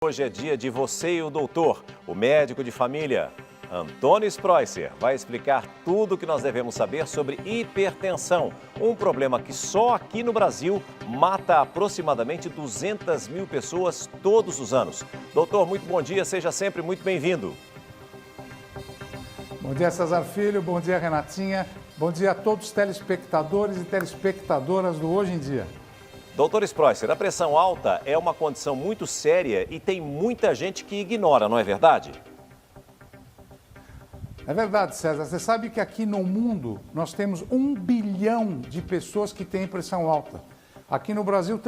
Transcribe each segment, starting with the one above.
Hoje é dia de você e o doutor, o médico de família, Antônio Spreusser, vai explicar tudo o que nós devemos saber sobre hipertensão, um problema que só aqui no Brasil mata aproximadamente 200 mil pessoas todos os anos. Doutor, muito bom dia, seja sempre muito bem-vindo. Bom dia, César Filho, bom dia, Renatinha, bom dia a todos os telespectadores e telespectadoras do Hoje em Dia. Doutor Spreusser, a pressão alta é uma condição muito séria e tem muita gente que ignora, não é verdade? É verdade, César. Você sabe que aqui no mundo nós temos 1 bilhão de pessoas que têm pressão alta. Aqui no Brasil,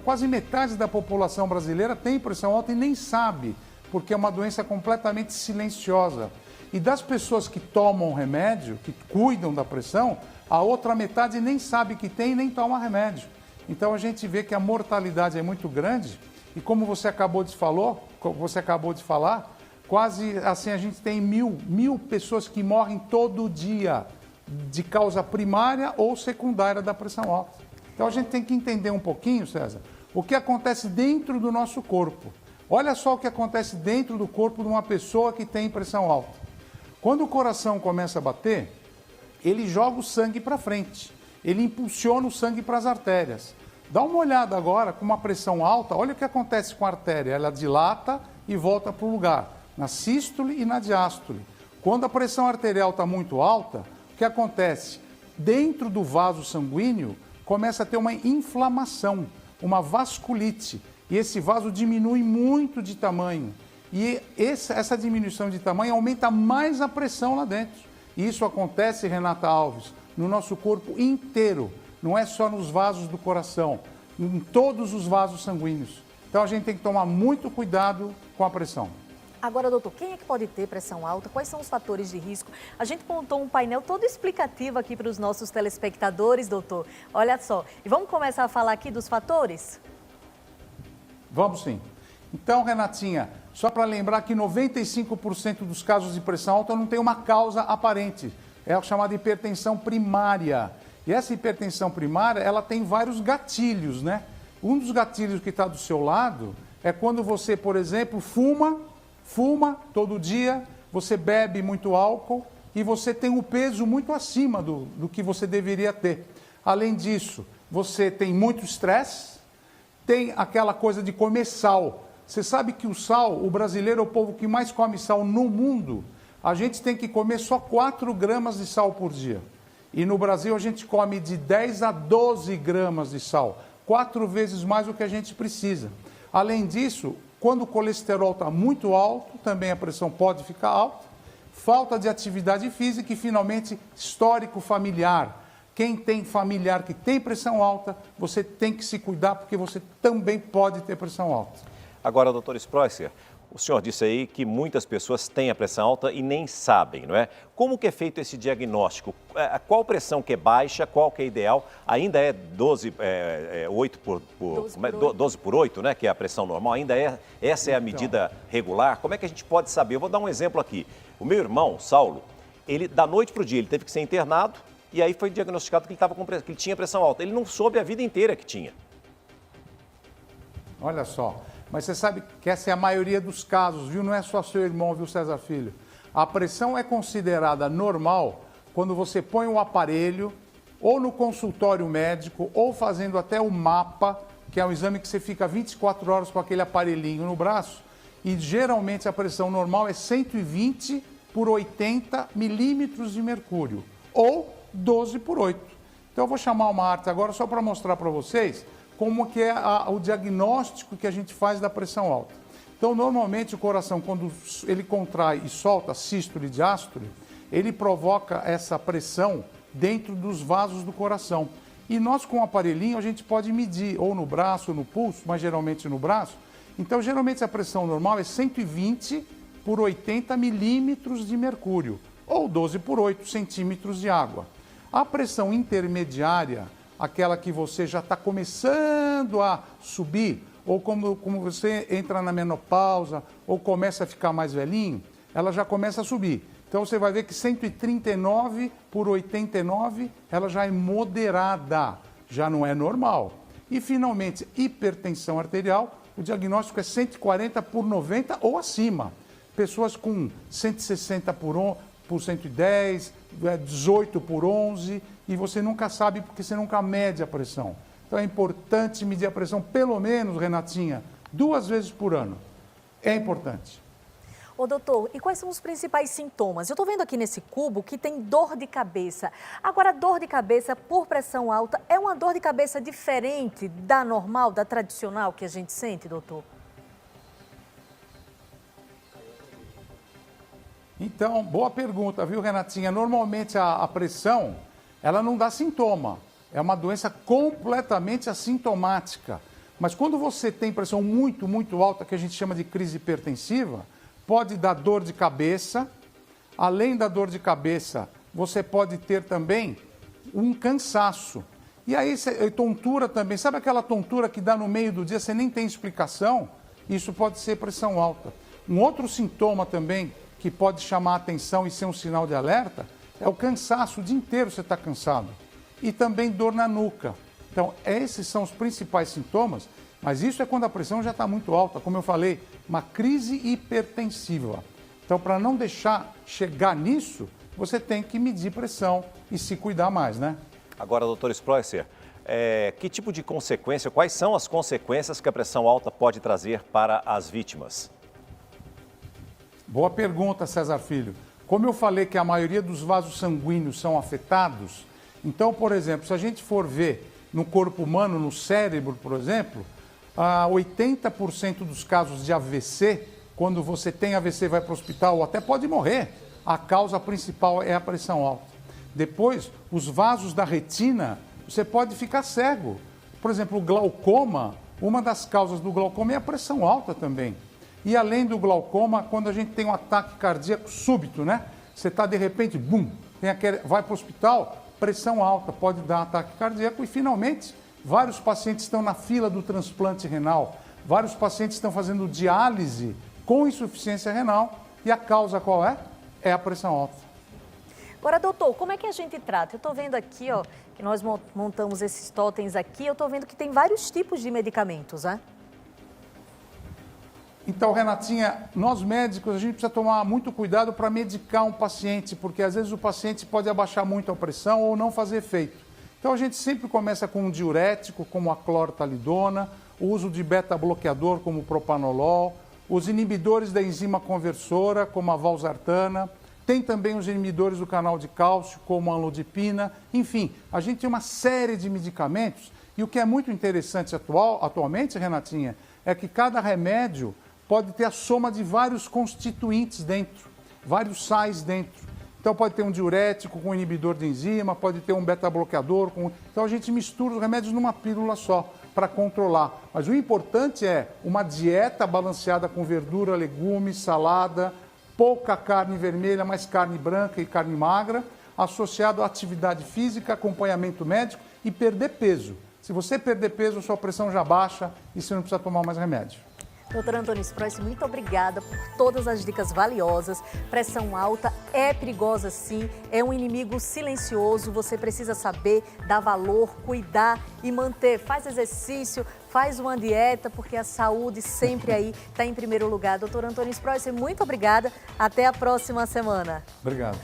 quase metade da população brasileira tem pressão alta e nem sabe, porque é uma doença completamente silenciosa. E das pessoas que tomam remédio, que cuidam da pressão, a outra metade nem sabe que tem e nem toma remédio. Então a gente vê que a mortalidade é muito grande e como você acabou de falar, quase assim a gente tem mil pessoas que morrem todo dia de causa primária ou secundária da pressão alta. Então a gente tem que entender um pouquinho, César, o que acontece dentro do nosso corpo. Olha só o que acontece dentro do corpo de uma pessoa que tem pressão alta. Quando o coração começa a bater, ele joga o sangue para frente. Ele impulsiona o sangue para as artérias. Dá uma olhada agora com uma pressão alta, olha o que acontece com a artéria. Ela dilata e volta para o lugar, na sístole e na diástole. Quando a pressão arterial está muito alta, o que acontece? Dentro do vaso sanguíneo começa a ter uma inflamação, uma vasculite. E esse vaso diminui muito de tamanho. E essa diminuição de tamanho aumenta mais a pressão lá dentro. E isso acontece, Renata Alves, no nosso corpo inteiro, não é só nos vasos do coração, em todos os vasos sanguíneos. Então a gente tem que tomar muito cuidado com a pressão. Agora, doutor, quem é que pode ter pressão alta? Quais são os fatores de risco? A gente montou um painel todo explicativo aqui para os nossos telespectadores, doutor. Olha só, e vamos começar a falar aqui dos fatores? Vamos sim. Então, Renatinha, só para lembrar que 95% dos casos de pressão alta não tem uma causa aparente. É a chamada hipertensão primária. E essa hipertensão primária, ela tem vários gatilhos, né? Um dos gatilhos que está do seu lado é quando você, por exemplo, fuma todo dia, você bebe muito álcool e você tem um peso muito acima do que você deveria ter. Além disso, você tem muito estresse, tem aquela coisa de comer sal. Você sabe que o sal, o brasileiro é o povo que mais come sal no mundo. A gente tem que comer só 4 gramas de sal por dia. E no Brasil a gente come de 10 a 12 gramas de sal, 4 vezes mais do que a gente precisa. Além disso, quando o colesterol está muito alto, também a pressão pode ficar alta. Falta de atividade física e, finalmente, histórico familiar. Quem tem familiar que tem pressão alta, você tem que se cuidar porque você também pode ter pressão alta. Agora, doutor Spreusser, o senhor disse aí que muitas pessoas têm a pressão alta e nem sabem, não é? Como que é feito esse diagnóstico? Qual pressão que é baixa, qual que é ideal? Ainda é 12 por 8, né? Que é a pressão normal, essa é a medida regular? Como é que a gente pode saber? Eu vou dar um exemplo aqui. O meu irmão, Saulo, ele da noite para o dia, ele teve que ser internado e aí foi diagnosticado que ele tinha pressão alta. Ele não soube a vida inteira que tinha. Olha só. Mas você sabe que essa é a maioria dos casos, viu? Não é só seu irmão, viu, César Filho? A pressão é considerada normal quando você põe o aparelho ou no consultório médico ou fazendo até o mapa, que é um exame que você fica 24 horas com aquele aparelhinho no braço. E geralmente a pressão normal é 120 por 80 milímetros de mercúrio ou 12 por 8. Então eu vou chamar uma arte agora só para mostrar para vocês como que é o diagnóstico que a gente faz da pressão alta. Então, normalmente, o coração, quando ele contrai e solta sístole e diástole, ele provoca essa pressão dentro dos vasos do coração. E nós, com o aparelhinho, a gente pode medir, ou no braço, ou no pulso, mas geralmente no braço. Então, geralmente, a pressão normal é 120 por 80 milímetros de mercúrio, ou 12 por 8 centímetros de água. A pressão intermediária, aquela que você já está começando a subir, ou como você entra na menopausa, ou começa a ficar mais velhinho, ela já começa a subir. Então você vai ver que 139 por 89, ela já é moderada, já não é normal. E finalmente, hipertensão arterial, o diagnóstico é 140 por 90 ou acima. Pessoas com 160 por 110, 18 por 11, e você nunca sabe porque você nunca mede a pressão. Então é importante medir a pressão, pelo menos, Renatinha, 2 vezes por ano. É importante. Ô, doutor, e quais são os principais sintomas? Eu estou vendo aqui nesse cubo que tem dor de cabeça. Agora, dor de cabeça por pressão alta é uma dor de cabeça diferente da normal, da tradicional que a gente sente, doutor? Então, boa pergunta, viu, Renatinha? Normalmente a pressão, ela não dá sintoma. É uma doença completamente assintomática. Mas quando você tem pressão muito, muito alta, que a gente chama de crise hipertensiva, pode dar dor de cabeça. Além da dor de cabeça, você pode ter também um cansaço. E aí, tontura também. Sabe aquela tontura que dá no meio do dia, você nem tem explicação? Isso pode ser pressão alta. Um outro sintoma também que pode chamar a atenção e ser um sinal de alerta é o cansaço. O dia inteiro você está cansado. E também dor na nuca. Então, esses são os principais sintomas, mas isso é quando a pressão já está muito alta. Como eu falei, uma crise hipertensiva. Então, para não deixar chegar nisso, você tem que medir pressão e se cuidar mais, né? Agora, doutor Spreusser, que tipo de consequência, quais são as consequências que a pressão alta pode trazer para as vítimas? Boa pergunta, César Filho. Como eu falei que a maioria dos vasos sanguíneos são afetados, então, por exemplo, se a gente for ver no corpo humano, no cérebro, por exemplo, 80% dos casos de AVC, quando você tem AVC e vai para o hospital, ou até pode morrer, a causa principal é a pressão alta. Depois, os vasos da retina, você pode ficar cego. Por exemplo, o glaucoma, uma das causas do glaucoma é a pressão alta também. E além do glaucoma, quando a gente tem um ataque cardíaco súbito, né? Você está de repente, bum, vai para o hospital, pressão alta, pode dar um ataque cardíaco. E finalmente, vários pacientes estão na fila do transplante renal, vários pacientes estão fazendo diálise com insuficiência renal. E a causa qual é? É a pressão alta. Agora, doutor, como é que a gente trata? Eu estou vendo aqui, ó, que nós montamos esses totens aqui, eu estou vendo que tem vários tipos de medicamentos, né? Então, Renatinha, nós médicos, a gente precisa tomar muito cuidado para medicar um paciente, porque às vezes o paciente pode abaixar muito a pressão ou não fazer efeito. Então, a gente sempre começa com um diurético, como a clortalidona, o uso de beta-bloqueador, como o propanolol, os inibidores da enzima conversora, como a valsartana, tem também os inibidores do canal de cálcio, como a amlodipina. Enfim, a gente tem uma série de medicamentos e o que é muito interessante atualmente, Renatinha, é que cada remédio pode ter a soma de vários constituintes dentro, vários sais dentro. Então pode ter um diurético com inibidor de enzima, pode ter um beta-bloqueador. Então a gente mistura os remédios numa pílula só para controlar. Mas o importante é uma dieta balanceada com verdura, legumes, salada, pouca carne vermelha, mais carne branca e carne magra, associado à atividade física, acompanhamento médico e perder peso. Se você perder peso, sua pressão já baixa e você não precisa tomar mais remédio. Doutor Antônio Spreusser, muito obrigada por todas as dicas valiosas. Pressão alta é perigosa sim, é um inimigo silencioso, você precisa saber, dar valor, cuidar e manter. Faz exercício, faz uma dieta, porque a saúde sempre aí está em primeiro lugar. Doutor Antônio Spreusser, muito obrigada. Até a próxima semana. Obrigado.